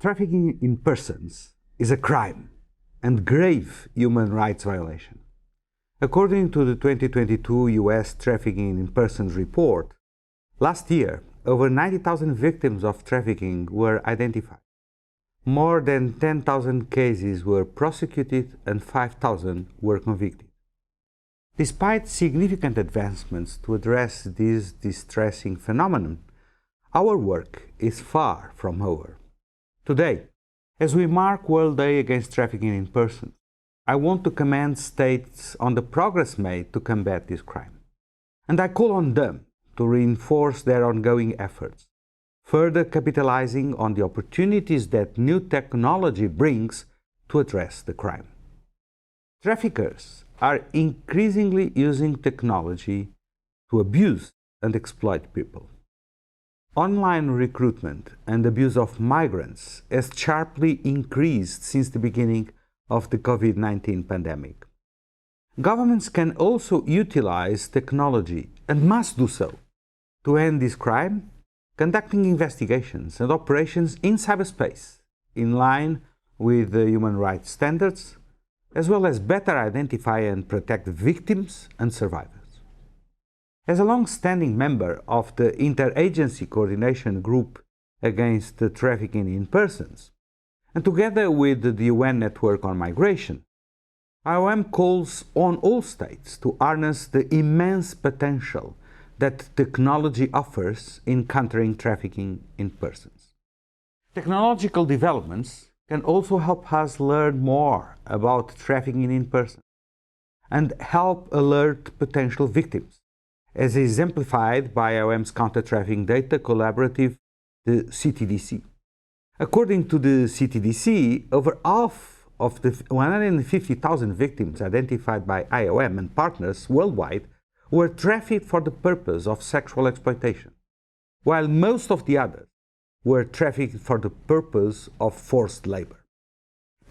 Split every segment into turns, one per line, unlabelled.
Trafficking in persons is a crime and grave human rights violation. According to the 2022 U.S. Trafficking in Persons report, last year, over 90,000 victims of trafficking were identified. More than 10,000 cases were prosecuted and 5,000 were convicted. Despite significant advancements to address this distressing phenomenon, our work is far from over. Today, as we mark World Day Against Trafficking in Persons, I want to commend states on the progress made to combat this crime. And I call on them to reinforce their ongoing efforts, further capitalizing on the opportunities that new technology brings to address the crime. Traffickers are increasingly using technology to abuse and exploit people. Online recruitment and abuse of migrants has sharply increased since the beginning of the COVID-19 pandemic. Governments can also utilize technology, and must do so, to end this crime, conducting investigations and operations in cyberspace in line with the human rights standards, as well as better identify and protect victims and survivors. As a long-standing member of the Interagency Coordination Group Against Trafficking in Persons, and together with the UN Network on Migration, IOM calls on all states to harness the immense potential that technology offers in countering trafficking in persons. Technological developments can also help us learn more about trafficking in persons and help alert potential victims, as exemplified by IOM's counter-trafficking data collaborative, the CTDC. According to the CTDC, over half of the 150,000 victims identified by IOM and partners worldwide were trafficked for the purpose of sexual exploitation, while most of the others were trafficked for the purpose of forced labor.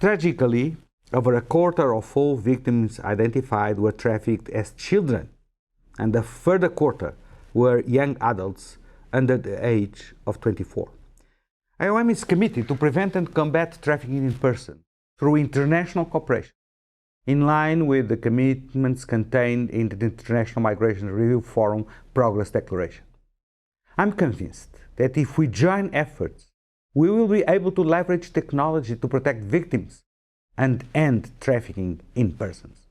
Tragically, over a quarter of all victims identified were trafficked as children, and a further quarter were young adults under the age of 24. IOM is committed to prevent and combat trafficking in persons through international cooperation, in line with the commitments contained in the International Migration Review Forum Progress Declaration. I'm convinced that if we join efforts, we will be able to leverage technology to protect victims and end trafficking in persons.